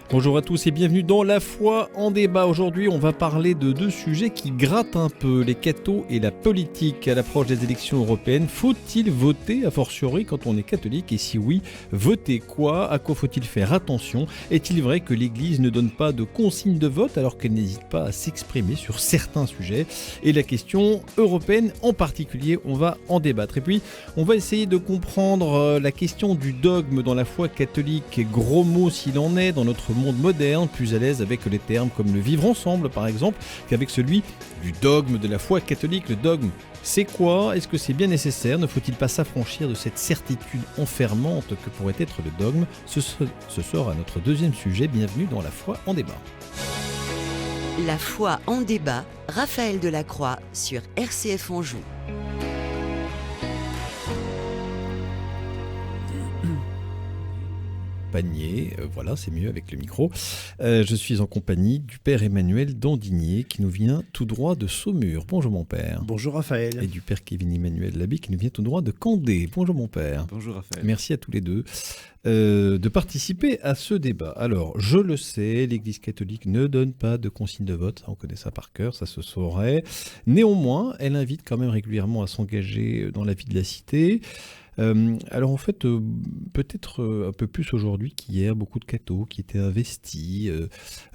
Bonjour à tous et bienvenue dans La Foi en débat. Aujourd'hui, on va parler de deux sujets qui grattent un peu, les cathos et la politique. À l'approche des élections européennes, faut-il voter, a fortiori quand on est catholique? Et si oui, voter quoi? À quoi faut-il faire attention? Est-il vrai que l'Église ne donne pas de consignes de vote alors qu'elle n'hésite pas à s'exprimer sur certains sujets? Et la question européenne en particulier, on va en débattre. Et puis, on va essayer de comprendre la question du dogme dans la foi catholique, gros mot s'il en est, dans notre monde moderne, plus à l'aise avec les termes comme le vivre ensemble par exemple, qu'avec celui du dogme de la foi catholique. Le dogme, c'est quoi? Est-ce que c'est bien nécessaire? Ne faut-il pas s'affranchir de cette certitude enfermante que pourrait être le dogme? Ce sera notre deuxième sujet. Bienvenue dans La Foi en débat. La Foi en débat, Raphaël Delacroix sur RCF Anjou. Panier, voilà, c'est mieux avec le micro. Je suis en compagnie du père Emmanuel Dandinier qui nous vient tout droit de Saumur. Bonjour mon père. Bonjour Raphaël. Et du père Kevin Emmanuel Labbé qui nous vient tout droit de Candé. Bonjour mon père. Bonjour Raphaël. Merci à tous les deux de participer à ce débat. Alors, je le sais, l'Église catholique ne donne pas de consigne de vote, on connaît ça par cœur, ça se saurait. Néanmoins, elle invite quand même régulièrement à s'engager dans la vie de la cité. Alors en fait, peut-être un peu plus aujourd'hui qu'hier, beaucoup de cathos qui étaient investis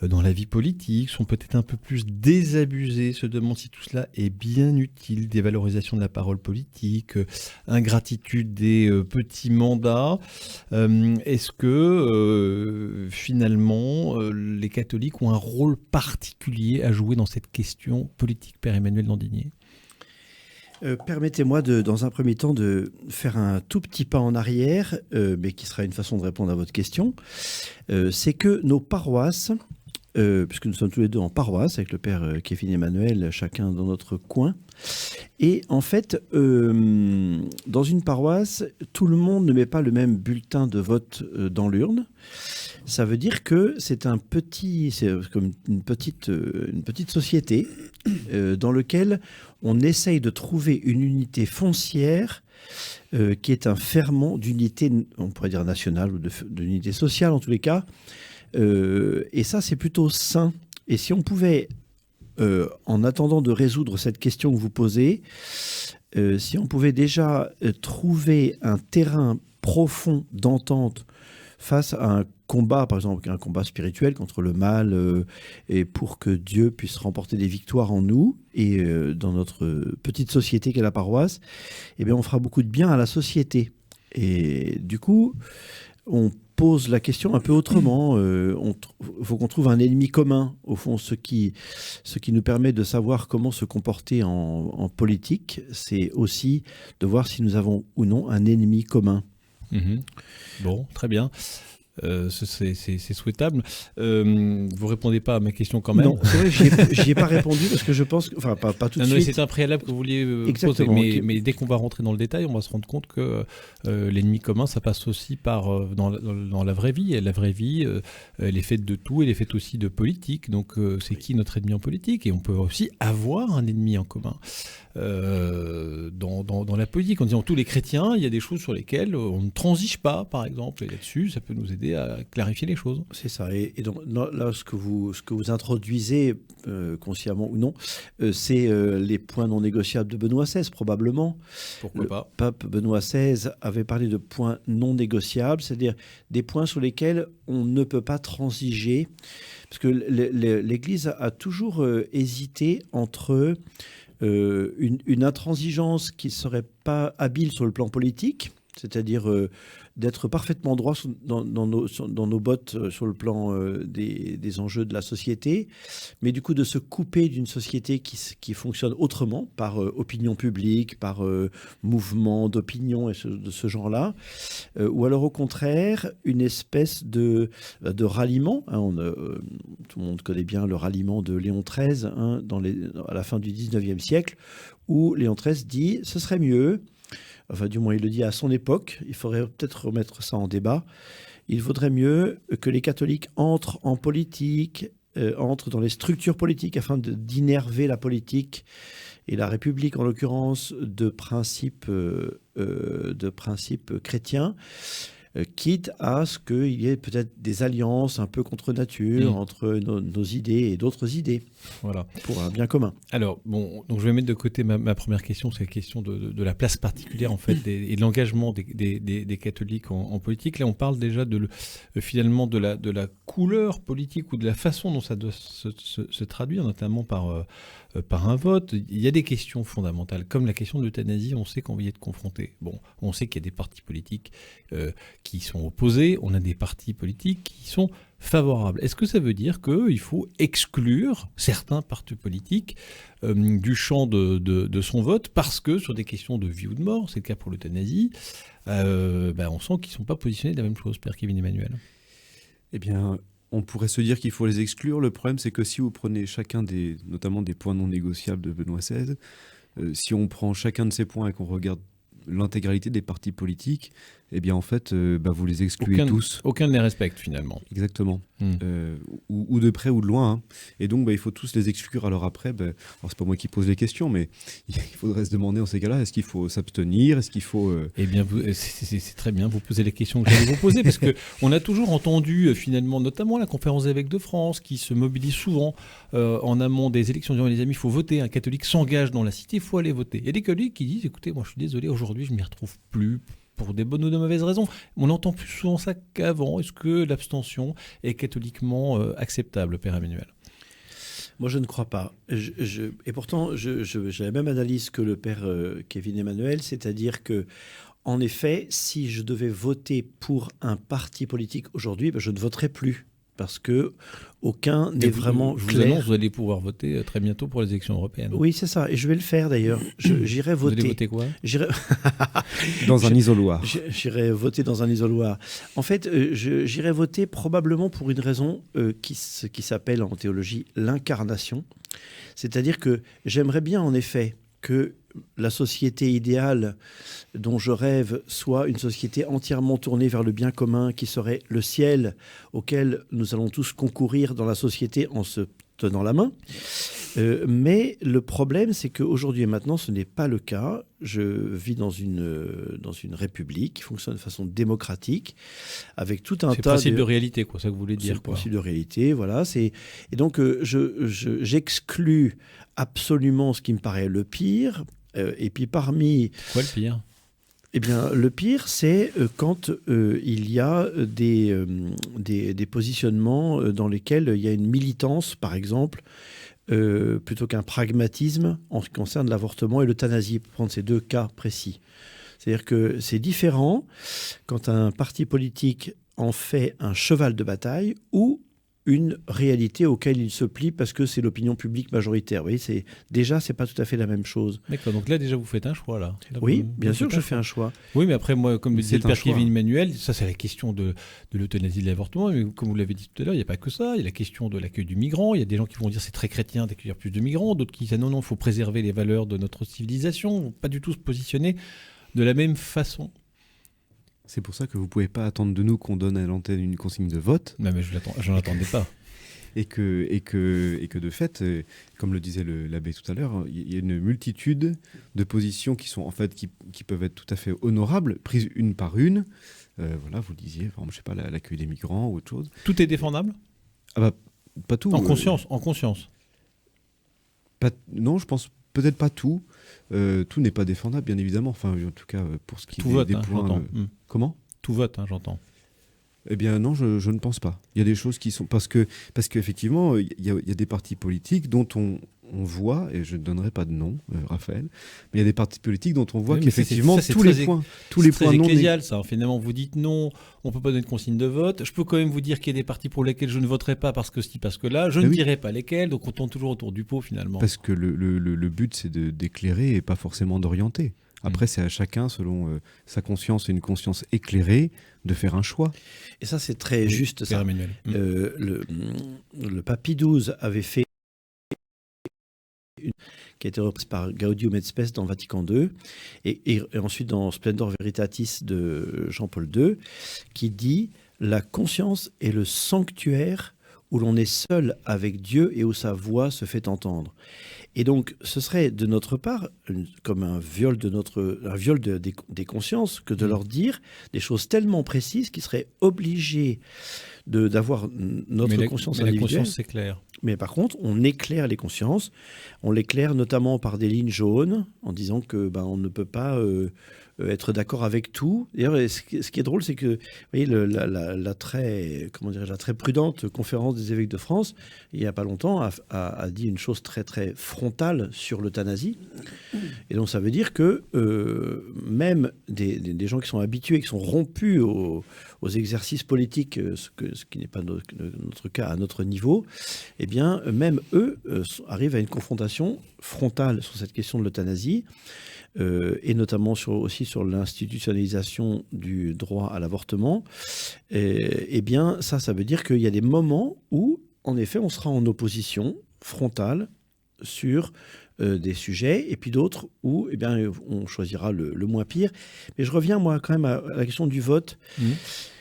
dans la vie politique sont peut-être un peu plus désabusés, se demandent si tout cela est bien utile, dévalorisation de la parole politique, ingratitude des petits mandats. Est-ce que finalement les catholiques ont un rôle particulier à jouer dans cette question politique, Père Emmanuel Dandinier ? Permettez-moi dans un premier temps de faire un tout petit pas en arrière, mais qui sera une façon de répondre à votre question. C'est que nos paroisses, puisque nous sommes tous les deux en paroisse avec le père Kevin Emmanuel, chacun dans notre coin, et en fait, dans une paroisse, tout le monde ne met pas le même bulletin de vote dans l'urne. Ça veut dire que c'est comme une petite société dans laquelle on essaye de trouver une unité foncière qui est un ferment d'unité, on pourrait dire nationale ou d'unité sociale en tous les cas. Et ça, c'est plutôt sain. Et si on pouvait, en attendant de résoudre cette question que vous posez, si on pouvait déjà trouver un terrain profond d'entente face à un combat, par exemple, un combat spirituel contre le mal et pour que Dieu puisse remporter des victoires en nous et dans notre petite société qu'est la paroisse, eh bien, on fera beaucoup de bien à la société. Et du coup, on pose la question un peu autrement. Il faut qu'on trouve un ennemi commun, au fond, ce qui nous permet de savoir comment se comporter en politique, c'est aussi de voir si nous avons ou non un ennemi commun. Bon, très bien. C'est souhaitable. Vous répondez pas à ma question quand même. Non, c'est vrai, j'y ai pas répondu parce que je pense que, enfin, pas tout de suite. C'est un préalable que vous vouliez poser. Mais dès qu'on va rentrer dans le détail, on va se rendre compte que l'ennemi commun, ça passe aussi par dans la vraie vie. Et la vraie vie, elle est faite de tout, elle est faite aussi de politique. Donc, c'est qui notre ennemi en politique? Et on peut aussi avoir un ennemi en commun dans la politique. En disant tous les chrétiens, il y a des choses sur lesquelles on ne transige pas, par exemple. Et là-dessus, ça peut nous aider à clarifier les choses. C'est ça. Et donc, là, ce que vous introduisez, consciemment ou non, c'est les points non négociables de Benoît XVI, probablement. Pourquoi pas ? Le pape Benoît XVI avait parlé de points non négociables, c'est-à-dire des points sur lesquels on ne peut pas transiger. Parce que l'Église a toujours hésité entre une intransigeance qui ne serait pas habile sur le plan politique, c'est-à-dire d'être parfaitement droit dans nos bottes sur le plan des enjeux de la société, mais du coup de se couper d'une société qui fonctionne autrement, par opinion publique, par mouvement d'opinion et de ce genre-là, ou alors au contraire une espèce de ralliement. Tout le monde connaît bien le ralliement de Léon XIII à la fin du XIXe siècle, où Léon XIII dit « ce serait mieux ». Enfin, du moins, il le dit à son époque. Il faudrait peut-être remettre ça en débat. Il vaudrait mieux que les catholiques entrent en politique, entrent dans les structures politiques afin d'innerver la politique et la République, en l'occurrence, de principes chrétiens. quitte à ce qu'il y ait peut-être des alliances un peu contre nature entre nos idées et d'autres idées, voilà, pour un bien commun. Alors, bon, donc je vais mettre de côté ma première question, c'est la question de la place particulière en fait, et de l'engagement des catholiques en politique. Là, on parle déjà finalement de la couleur politique ou de la façon dont ça doit se traduire, notamment par un vote. Il y a des questions fondamentales, comme la question de l'euthanasie, on sait qu'on va y être confronté. Bon, on sait qu'il y a des partis politiques qui sont opposés, on a des partis politiques qui sont favorables. Est-ce que ça veut dire qu'il faut exclure certains partis politiques du champ de son vote parce que sur des questions de vie ou de mort, c'est le cas pour l'euthanasie, on sent qu'ils ne sont pas positionnés de la même chose, Père Kevin Emmanuel? Eh bien, on pourrait se dire qu'il faut les exclure. Le problème, c'est que si vous prenez chacun notamment des points non négociables de Benoît XVI, si on prend chacun de ces points et qu'on regarde l'intégralité des partis politiques, eh bien en fait, vous les excluez tous. Aucun ne les respecte finalement. Exactement. Ou de près ou de loin. Hein. Et donc, il faut tous les exclure. Alors après, alors c'est pas moi qui pose les questions, mais il faudrait se demander en ces cas-là, est-ce qu'il faut s'abstenir? Est-ce qu'il faut... Eh bien, c'est très bien, vous posez les questions que j'allais vous poser, parce qu'on a toujours entendu finalement, notamment la conférence des évêques de France, qui se mobilise souvent en amont des élections, disant les amis, il faut voter, un catholique s'engage dans la cité, il faut aller voter. Il y a des catholiques qui disent, écoutez, moi je suis désolé, aujourd'hui je m'y retrouve plus, pour des bonnes ou de mauvaises raisons. On entend plus souvent ça qu'avant. Est-ce que l'abstention est catholiquement acceptable, Père Emmanuel? Moi, je ne crois pas. Et pourtant, j'ai la même analyse que le Père Kevin Emmanuel, c'est-à-dire que, en effet, si je devais voter pour un parti politique aujourd'hui, je ne voterais plus. Parce que aucun n'est vraiment clair. Je vous annonce, vous allez pouvoir voter très bientôt pour les élections européennes. Oui, c'est ça. Et je vais le faire d'ailleurs. J'irai voter. Vous allez voter quoi? Dans un isoloir. J'irai voter dans un isoloir. En fait, j'irai voter probablement pour une raison qui s'appelle en théologie l'incarnation. C'est-à-dire que j'aimerais bien en effet que la société idéale dont je rêve soit une société entièrement tournée vers le bien commun, qui serait le ciel auquel nous allons tous concourir dans la société en se tenant la main. Mais le problème, c'est qu'aujourd'hui et maintenant, ce n'est pas le cas. Je vis dans une république qui fonctionne de façon démocratique, avec tout un tas de... C'est le principe de réalité, quoi, ça que vous voulez dire. C'est le principe de réalité, voilà. Et donc, j'exclus absolument ce qui me paraît le pire. Et puis parmi... Quoi le pire? Eh bien, le pire, c'est quand il y a des positionnements dans lesquels il y a une militance, par exemple, plutôt qu'un pragmatisme en ce qui concerne l'avortement et l'euthanasie, pour prendre ces deux cas précis. C'est-à-dire que c'est différent quand un parti politique en fait un cheval de bataille ou une réalité auquel il se plie parce que c'est l'opinion publique majoritaire. Vous voyez, c'est pas tout à fait la même chose. D'accord, donc là déjà vous faites un choix là. Oui, bien sûr que je fais un choix. Oui, mais après moi, comme le disait le Père Kevin Emmanuel, ça c'est la question de l'euthanasie et de l'avortement, mais comme vous l'avez dit tout à l'heure, il n'y a pas que ça, il y a la question de l'accueil du migrant, il y a des gens qui vont dire c'est très chrétien d'accueillir plus de migrants, d'autres qui disent non, il faut préserver les valeurs de notre civilisation, pas du tout se positionner de la même façon. C'est pour ça que vous ne pouvez pas attendre de nous qu'on donne à l'antenne une consigne de vote. Non, mais je n'en attendais pas. Et que de fait, comme le disait l'abbé tout à l'heure, il y a une multitude de positions qui sont en fait qui peuvent être tout à fait honorables, prises une par une. Voilà, vous le disiez, par exemple, je sais pas, l'accueil des migrants ou autre chose. Tout est défendable? Pas tout. En conscience. Non, je pense peut-être pas tout. Tout n'est pas défendable, bien évidemment. Enfin, en tout cas, pour ce qui est des points. Comment? Tout vote, j'entends. Eh bien non, je ne pense pas. Il y a des choses qui sont... Parce qu'effectivement, il y a des partis politiques dont on voit, et je ne donnerai pas de nom, Raphaël, mais il y a des partis politiques dont on voit qu'effectivement tous les points non... ecclésial, ça. Finalement, vous dites non, on ne peut pas donner de consigne de vote. Je peux quand même vous dire qu'il y a des partis pour lesquels je ne voterai pas parce que ci, parce que là. Je ne dirai pas lesquels, donc on tourne toujours autour du pot finalement. Parce que le but, c'est d'éclairer et pas forcément d'orienter. Après, c'est à chacun, selon sa conscience et une conscience éclairée, de faire un choix. Et ça, c'est très juste. Ça. Le pape Pie XII avait fait qui a été reprise par Gaudium et Spes dans Vatican II, et ensuite dans Splendor Veritatis de Jean-Paul II, qui dit « La conscience est le sanctuaire où l'on est seul avec Dieu et où sa voix se fait entendre ». Et donc, ce serait de notre part comme un viol des consciences que de leur dire des choses tellement précises qu'ils seraient obligés d'avoir notre conscience mais la individuelle. conscience, c'est clair. Mais par contre, on éclaire les consciences. On l'éclaire notamment par des lignes jaunes, en disant que on ne peut pas être d'accord avec tout. D'ailleurs, ce qui est drôle, c'est que, vous voyez, la très prudente conférence des évêques de France, il n'y a pas longtemps, a dit une chose très très frontale sur l'euthanasie. Et donc, ça veut dire que même des gens qui sont habitués, qui sont rompus aux exercices politiques, ce qui n'est pas notre cas à notre niveau, eh bien, même eux arrivent à une confrontation frontale sur cette question de l'euthanasie, et notamment aussi sur l'institutionnalisation du droit à l'avortement. Eh bien, ça veut dire qu'il y a des moments où, en effet, on sera en opposition frontale sur des sujets, et puis d'autres où on choisira le moins pire. Mais je reviens, moi, quand même, à la question du vote.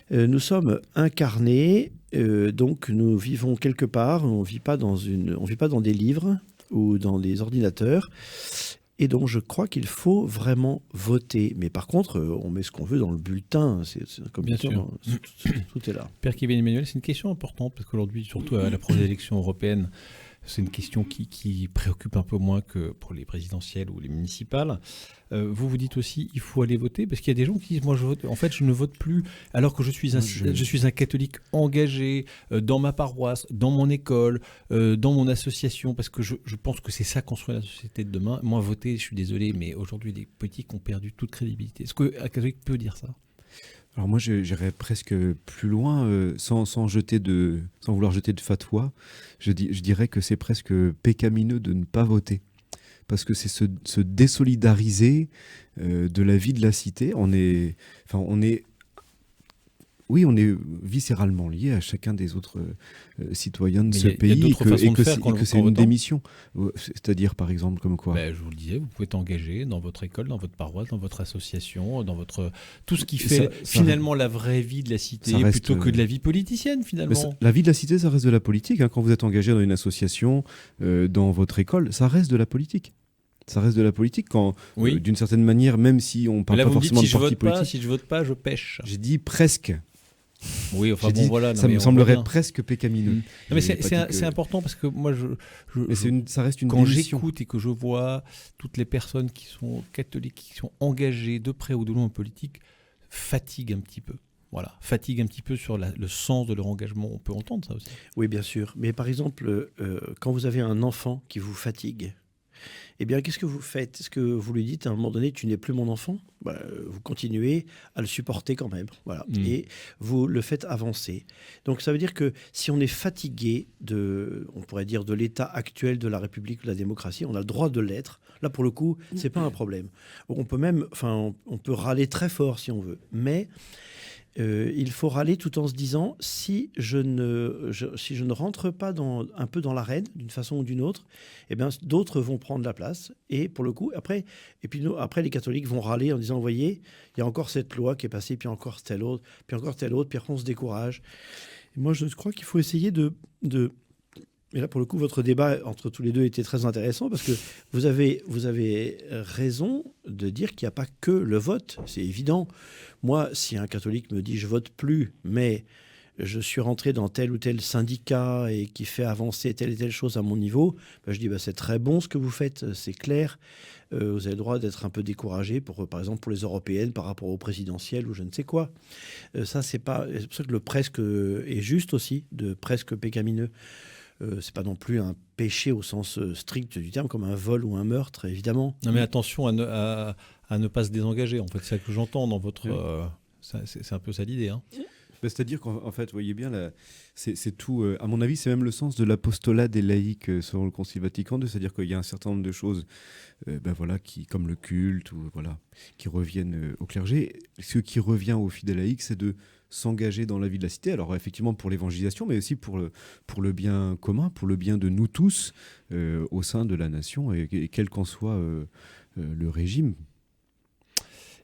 Nous sommes incarnés, donc nous vivons quelque part, on ne vit pas dans des livres ou dans des ordinateurs. Et donc, je crois qu'il faut vraiment voter. Mais par contre, on met ce qu'on veut dans le bulletin. C'est comme bien sûr. Tout est là. Père Kevin Emmanuel, c'est une question importante, parce qu'aujourd'hui, surtout à l'approche des élections européennes, c'est une question qui préoccupe un peu moins que pour les présidentielles ou les municipales. Vous dites aussi, il faut aller voter, parce qu'il y a des gens qui disent, moi, je ne vote plus, alors que je suis un catholique engagé dans ma paroisse, dans mon école, dans mon association, parce que je pense que c'est ça construire la société de demain. Moi, voter, je suis désolé, mais aujourd'hui, les politiques ont perdu toute crédibilité. Est-ce qu'un catholique peut dire ça ? Alors moi, j'irais presque plus loin, sans vouloir jeter de fatwa. Je dirais que c'est presque pécamineux de ne pas voter. Parce que c'est se désolidariser de la vie de la cité. On est viscéralement lié à chacun des autres citoyens de ce pays, et que c'est une démission. C'est-à-dire, par exemple, comme quoi ? Je vous le disais, vous pouvez t'engager dans votre école, dans votre paroisse, dans votre association, dans tout ce qui fait finalement la vraie vie de la cité, plutôt que de la vie politicienne, finalement. La vie de la cité, ça reste de la politique. Quand vous êtes engagé dans une association, dans votre école, ça reste de la politique. Ça reste de la politique quand, d'une certaine manière, même si on ne parle pas forcément de parti politique. Si je vote pas, je pêche. J'ai dit presque. Oui, enfin voilà. Ça me semblerait presque pécamineux. Non, mais c'est important, parce que moi, ça reste une quand démission. J'écoute et que je vois toutes les personnes qui sont catholiques, qui sont engagées de près ou de loin en politique, fatigue un petit peu. Voilà, fatigue un petit peu sur le sens de leur engagement. On peut entendre ça aussi. Oui, bien sûr. Mais par exemple, quand vous avez un enfant qui vous fatigue, eh bien, qu'est-ce que vous faites ? Est-ce que vous lui dites à un moment donné, tu n'es plus mon enfant ? Vous continuez à le supporter quand même. Voilà. Et vous le faites avancer. Donc, ça veut dire que si on est fatigué on pourrait dire, de l'état actuel de la République, de la démocratie, on a le droit de l'être. Là, pour le coup, c'est pas un problème. On peut râler très fort si on veut. Mais il faut râler tout en se disant, si je ne rentre pas un peu dans l'arène d'une façon ou d'une autre, eh bien, d'autres vont prendre la place. Et pour le coup, après, les catholiques vont râler en disant, vous voyez, il y a encore cette loi qui est passée, puis encore telle autre, puis après on se décourage. Et moi, je crois qu'il faut essayer et là, pour le coup, votre débat entre tous les deux était très intéressant, parce que vous avez raison de dire qu'il n'y a pas que le vote. C'est évident. Moi, si un catholique me dit « je vote plus, mais je suis rentré dans tel ou tel syndicat et qui fait avancer telle et telle chose à mon niveau », je dis c'est très bon ce que vous faites, c'est clair. Vous avez le droit d'être un peu découragé, par exemple pour les européennes, par rapport aux présidentielles ou je ne sais quoi. C'est pour ça que le presque est juste aussi, de presque pécamineux. C'est pas non plus un péché au sens strict du terme, comme un vol ou un meurtre, évidemment. Non, mais attention à ne pas se désengager. En fait, c'est ça que j'entends dans votre... c'est un peu ça l'idée. Hein. C'est-à-dire qu'en fait, vous voyez bien, c'est tout... à mon avis, c'est même le sens de l'apostolat des laïcs selon le Concile Vatican II. C'est-à-dire qu'il y a un certain nombre de choses qui, comme le culte, qui reviennent au clergé. Ce qui revient aux fidèles laïcs, c'est de s'engager dans la vie de la cité, alors effectivement pour l'évangélisation, mais aussi pour le bien commun, pour le bien de nous tous au sein de la nation, et quel qu'en soit le régime.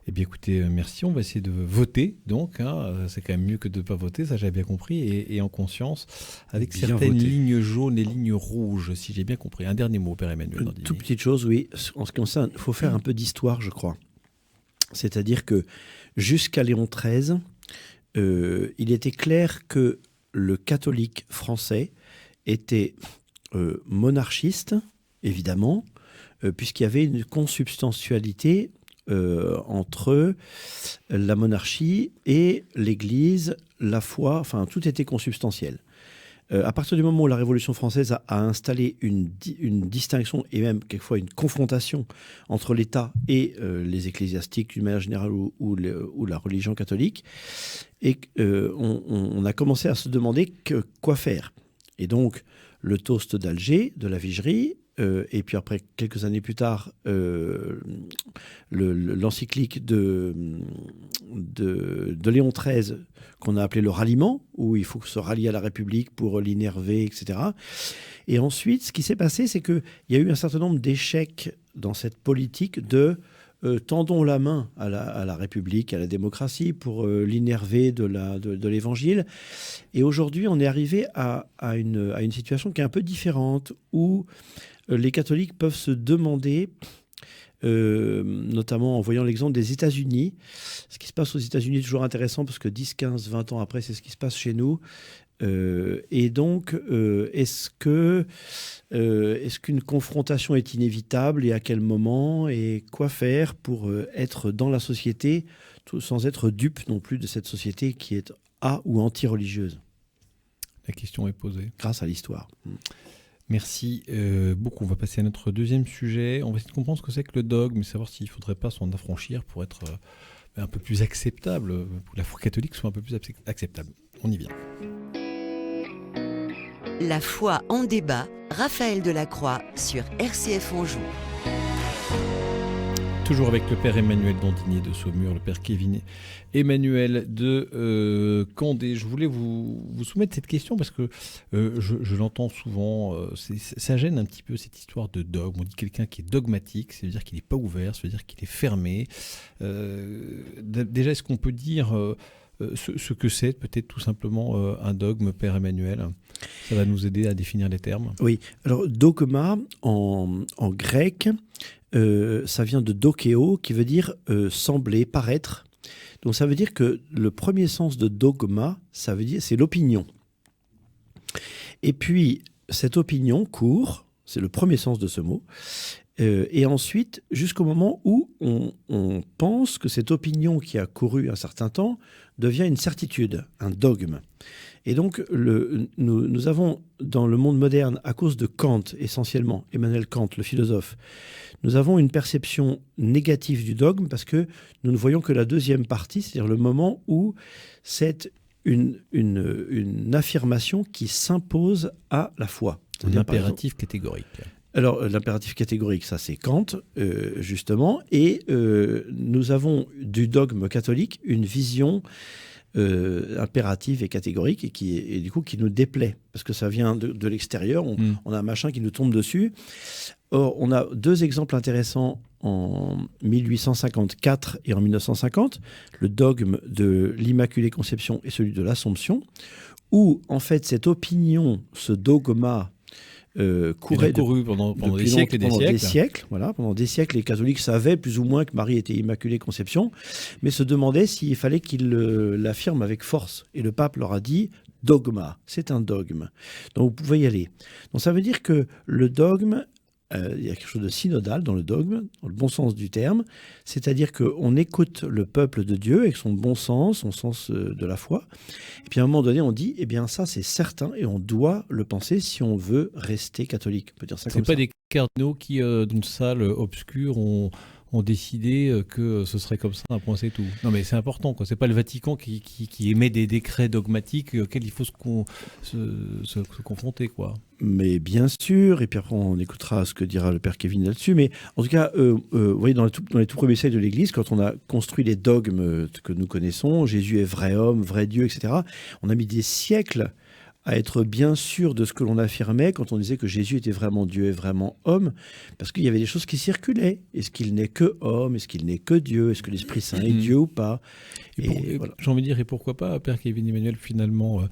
Eh bien écoutez, merci, on va essayer de voter donc, c'est quand même mieux que de ne pas voter, ça j'avais bien compris, et en conscience, avec Bien certaines voter. lignes jaunes et lignes rouges, si j'ai bien compris. Un dernier mot, Père Emmanuel Une Dandini. toute petite chose, oui. En ce qui concerne, il faut faire un peu d'histoire, je crois. C'est-à-dire que jusqu'à Léon XIII, il était clair que le catholique français était monarchiste, évidemment, puisqu'il y avait une consubstantialité entre la monarchie et l'Église, la foi, enfin tout était consubstantiel. À partir du moment où la Révolution française a installé une distinction et même quelquefois une confrontation entre l'État et les ecclésiastiques d'une manière générale ou la religion catholique, et on a commencé à se demander quoi faire. Et donc le toast d'Alger, de la Vigerie, et puis après, quelques années plus tard, l'encyclique de Léon XIII, qu'on a appelé le ralliement, où il faut se rallier à la République pour l'innerver, etc. Et ensuite, ce qui s'est passé, c'est qu'il y a eu un certain nombre d'échecs dans cette politique de tendons la main à la République, à la démocratie, pour l'innerver de l'Évangile. Et aujourd'hui, on est arrivé à une situation qui est un peu différente, où les catholiques peuvent se demander, notamment en voyant l'exemple des États-Unis. Ce qui se passe aux États-Unis est toujours intéressant parce que 10, 15, 20 ans après, c'est ce qui se passe chez nous. Et donc, est-ce qu'une confrontation est inévitable et à quel moment et quoi faire pour être dans la société sans être dupe non plus de cette société qui est ou anti-religieuse? La question est posée. Grâce à l'histoire. Merci beaucoup. On va passer à notre deuxième sujet. On va essayer de comprendre ce que c'est que le dogme, et savoir s'il ne faudrait pas s'en affranchir pour être un peu plus acceptable, pour que la foi catholique soit un peu plus acceptable. On y vient. La foi en débat, Raphaël Delacroix sur RCF Anjou. Toujours avec le Père Emmanuel Dandini de Saumur, le Père Kevin Emmanuel de Candé. Je voulais vous soumettre cette question parce que je l'entends souvent, ça gêne un petit peu cette histoire de dogme. On dit quelqu'un qui est dogmatique, ça veut dire qu'il n'est pas ouvert, ça veut dire qu'il est fermé. Déjà, est-ce qu'on peut dire ce que c'est peut-être tout simplement un dogme, Père Emmanuel? Ça va nous aider à définir les termes. Oui, alors dogma en grec, ça vient de dokeo, qui veut dire sembler, paraître. Donc ça veut dire que le premier sens de dogma, ça veut dire c'est l'opinion. Et puis cette opinion court, c'est le premier sens de ce mot, et ensuite jusqu'au moment où on pense que cette opinion qui a couru un certain temps devient une certitude, un dogme. Et donc, nous avons, dans le monde moderne, à cause de Kant, essentiellement, Emmanuel Kant, le philosophe, nous avons une perception négative du dogme parce que nous ne voyons que la deuxième partie, c'est-à-dire le moment où c'est une affirmation qui s'impose à la foi. Un impératif catégorique. Alors, l'impératif catégorique, ça c'est Kant, justement, et nous avons du dogme catholique une vision impérative et catégorique et du coup qui nous déplaît parce que ça vient de l'extérieur, on a un machin qui nous tombe dessus. Or, on a deux exemples intéressants en 1854 et en 1950, le dogme de l'Immaculée Conception et celui de l'Assomption, où en fait cette opinion, ce dogma courait pendant des siècles et des siècles. Pendant des siècles, les catholiques savaient plus ou moins que Marie était Immaculée Conception, mais se demandaient s'il fallait qu'ils l'affirment avec force. Et le pape leur a dit « dogma », c'est un dogme. Donc vous pouvez y aller. Donc ça veut dire que le dogme, il y a quelque chose de synodal dans le dogme, dans le bon sens du terme, c'est-à-dire qu'on écoute le peuple de Dieu avec son bon sens, son sens de la foi, et puis à un moment donné on dit, eh bien ça c'est certain et on doit le penser si on veut rester catholique. On peut dire ça comme ça. C'est pas des cardinaux qui, d'une salle obscure, ont décidé que ce serait comme ça, un point c'est tout. Non mais c'est important, quoi. C'est pas le Vatican qui émet des décrets dogmatiques auxquels il faut se confronter, quoi. Mais bien sûr, et puis après on écoutera ce que dira le Père Kevin là-dessus, mais en tout cas, vous voyez, dans les tout premiers siècles de l'Église, quand on a construit les dogmes que nous connaissons, Jésus est vrai homme, vrai Dieu, etc., on a mis des siècles à être bien sûr de ce que l'on affirmait quand on disait que Jésus était vraiment Dieu et vraiment homme, parce qu'il y avait des choses qui circulaient. Est-ce qu'il n'est que homme? Est-ce qu'il n'est que Dieu? Est-ce que l'Esprit Saint est Dieu ou pas? Voilà. J'ai envie de dire, et pourquoi pas, Père Kevin Emmanuel, finalement,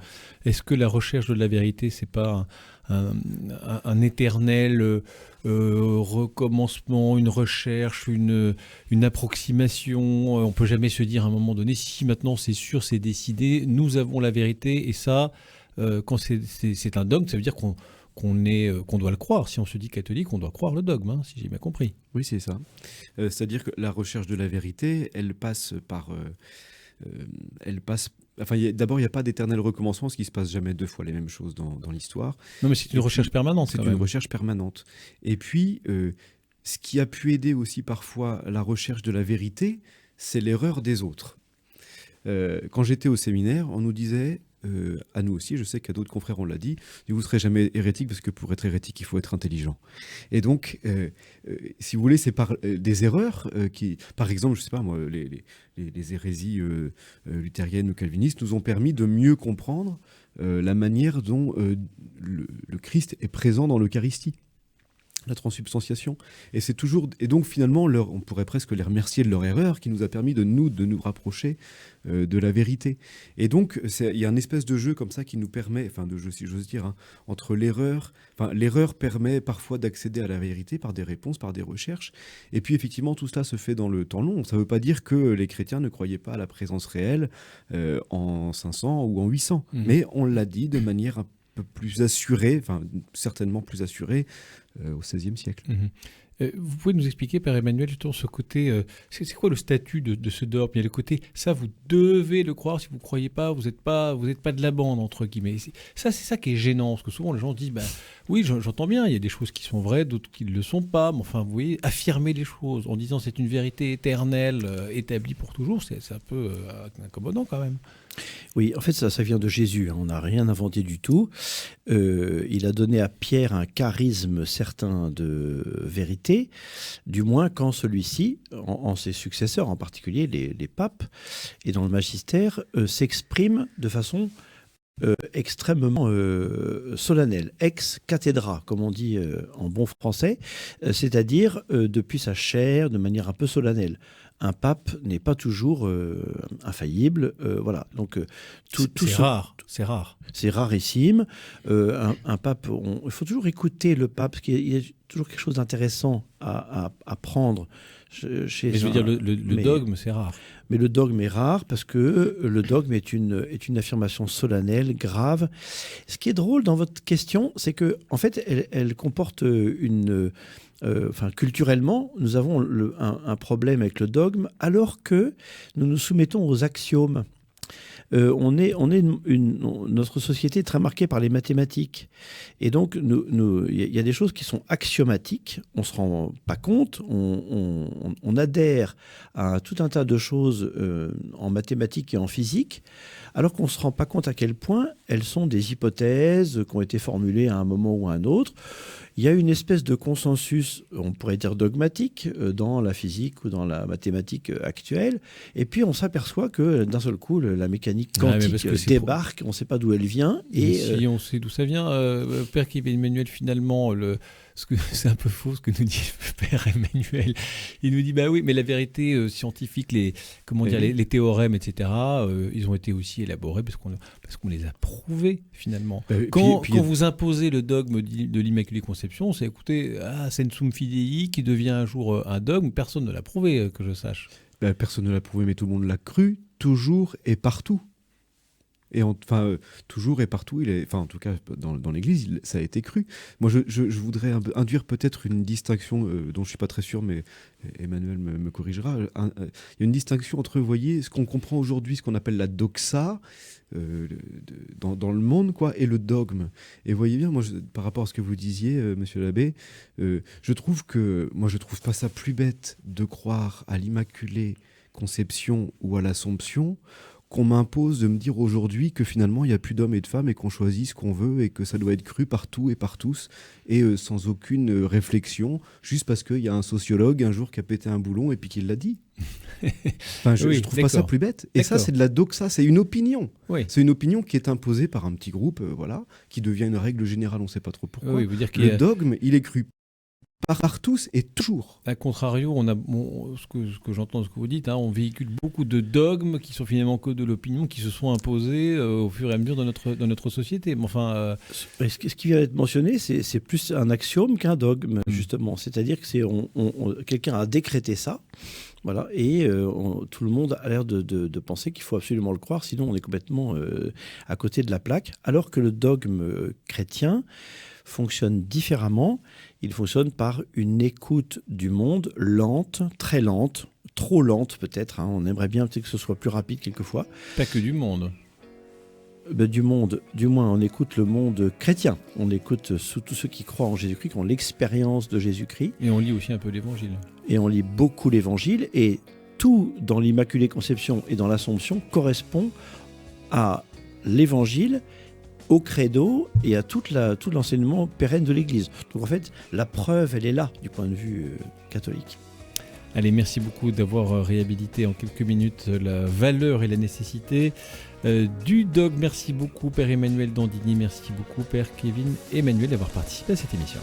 est-ce que la recherche de la vérité, c'est pas un éternel recommencement, une recherche, une approximation? On peut jamais se dire à un moment donné, si maintenant c'est sûr, c'est décidé, nous avons la vérité, et ça, quand c'est un dogme, ça veut dire qu'on doit le croire. Si on se dit catholique, on doit croire le dogme, hein, si j'ai bien compris. Oui, c'est ça. C'est-à-dire que la recherche de la vérité, elle passe par... d'abord, il n'y a pas d'éternel recommencement, parce qu'il ne se passe jamais deux fois les mêmes choses dans l'histoire. Non, mais c'est une recherche permanente. C'est une recherche permanente. Et puis, ce qui a pu aider aussi parfois la recherche de la vérité, c'est l'erreur des autres. Quand j'étais au séminaire, on nous disait, à nous aussi, je sais qu'à d'autres confrères on l'a dit, vous ne serez jamais hérétique, parce que pour être hérétique, il faut être intelligent. Et donc, si vous voulez, c'est par des erreurs qui, par exemple, je ne sais pas moi, les hérésies luthériennes ou calvinistes nous ont permis de mieux comprendre la manière dont le Christ est présent dans l'Eucharistie, la transubstantiation. Et donc finalement, on pourrait presque les remercier de leur erreur qui nous a permis de nous rapprocher de la vérité. Et donc, il y a une espèce de jeu comme ça qui nous permet, enfin de jeu si j'ose dire, hein, entre l'erreur. Enfin, l'erreur permet parfois d'accéder à la vérité par des réponses, par des recherches. Et puis effectivement, tout cela se fait dans le temps long. Ça ne veut pas dire que les chrétiens ne croyaient pas à la présence réelle en 500 ou en 800. Mais on l'a dit de manière un peu plus assurée, enfin certainement plus assurée, au XVIe siècle. Vous pouvez nous expliquer, Père Emmanuel, justement ce côté, c'est quoi le statut de ce dogme? Il y a le côté, ça vous devez le croire, si vous ne croyez pas, vous n'êtes pas de la bande, entre guillemets. C'est ça qui est gênant, parce que souvent les gens disent, oui, j'entends bien, il y a des choses qui sont vraies, d'autres qui ne le sont pas, mais enfin, vous voyez, affirmer les choses en disant c'est une vérité éternelle, établie pour toujours, c'est un peu incommodant quand même. Oui, en fait, ça vient de Jésus. On n'a rien inventé du tout. Il a donné à Pierre un charisme certain de vérité, du moins quand celui-ci, en ses successeurs, en particulier les papes, et dans le magistère, s'exprime de façon extrêmement solennelle, ex cathedra, comme on dit en bon français, c'est-à-dire depuis sa chair, de manière un peu solennelle. Un pape n'est pas toujours infaillible, voilà. Donc c'est rare. C'est rarissime. Un pape, il faut toujours écouter le pape, parce qu'il y a toujours quelque chose d'intéressant à prendre chez. Mais je veux dire, le dogme, c'est rare. Mais le dogme est rare parce que le dogme est une affirmation solennelle, grave. Ce qui est drôle dans votre question, c'est que en fait, elle comporte culturellement, nous avons un problème avec le dogme, alors que nous nous soumettons aux axiomes. Notre société est très marquée par les mathématiques. Et donc, il y a des choses qui sont axiomatiques, on ne se rend pas compte, on adhère à tout un tas de choses en mathématiques et en physique, alors qu'on ne se rend pas compte à quel point elles sont des hypothèses qui ont été formulées à un moment ou à un autre. Il y a une espèce de consensus, on pourrait dire dogmatique, dans la physique ou dans la mathématique actuelle. Et puis, on s'aperçoit que d'un seul coup, la mécanique quantique débarque, on ne sait pas d'où elle vient. Et si on sait d'où ça vient, Père Kevin Emmanuel, finalement, c'est un peu faux ce que nous dit Père Emmanuel. Il nous dit, oui, mais la vérité scientifique, les théorèmes, etc., ils ont été aussi élaborés parce qu'on les a prouvés, finalement. Quand vous imposez le dogme de l'Immaculée Conception, c'est écoutez, Sensum Fidei qui devient un jour un dogme, personne ne l'a prouvé, que je sache. Personne ne l'a prouvé, mais tout le monde l'a cru, toujours et partout. Et toujours et partout, en tout cas dans l'Église, ça a été cru. Moi, je voudrais induire peut-être une distinction dont je ne suis pas très sûr, mais Emmanuel me corrigera. Il y a une distinction entre, vous voyez, ce qu'on comprend aujourd'hui, ce qu'on appelle la doxa dans le monde, quoi, et le dogme. Et vous voyez bien, moi, par rapport à ce que vous disiez, monsieur l'abbé, je trouve pas ça plus bête de croire à l'Immaculée Conception ou à l'Assomption qu'on m'impose de me dire aujourd'hui que finalement il n'y a plus d'hommes et de femmes et qu'on choisit ce qu'on veut et que ça doit être cru par tout et par tous et sans aucune réflexion, juste parce qu'il y a un sociologue un jour qui a pété un boulon et puis qui l'a dit. Enfin, je trouve pas ça d'accord. plus bête. Et ça, D'accord. c'est de la doxa, c'est une opinion. Oui. C'est une opinion qui est imposée par un petit groupe, qui devient une règle générale, on ne sait pas trop pourquoi. Oui, vous dire qu'il y Le a... dogme, il est cru par tous et toujours. A contrario, ce que j'entends, ce que vous dites, on véhicule beaucoup de dogmes qui sont finalement que de l'opinion, qui se sont imposés au fur et à mesure dans notre société. Mais enfin, Ce qui vient d'être mentionné, c'est plus un axiome qu'un dogme, justement. C'est-à-dire que quelqu'un a décrété ça, voilà, et tout le monde a l'air de penser qu'il faut absolument le croire, sinon on est complètement à côté de la plaque, alors que le dogme chrétien fonctionne différemment. Il fonctionne par une écoute du monde lente, très lente, trop lente peut-être. On aimerait bien peut-être que ce soit plus rapide quelquefois. pas que du monde. Du monde, du moins on écoute le monde chrétien. On écoute tous ceux qui croient en Jésus-Christ, qui ont l'expérience de Jésus-Christ. Et on lit aussi un peu l'Évangile. Et on lit beaucoup l'Évangile. Et tout dans l'Immaculée Conception et dans l'Assomption correspond à l'Évangile, au credo et à tout l'enseignement pérenne de l'Église. Donc en fait, la preuve, elle est là du point de vue catholique. Allez, merci beaucoup d'avoir réhabilité en quelques minutes la valeur et la nécessité du dogme. Merci beaucoup, Père Emmanuel Dandini. Merci beaucoup, Père Kevin Emmanuel, d'avoir participé à cette émission.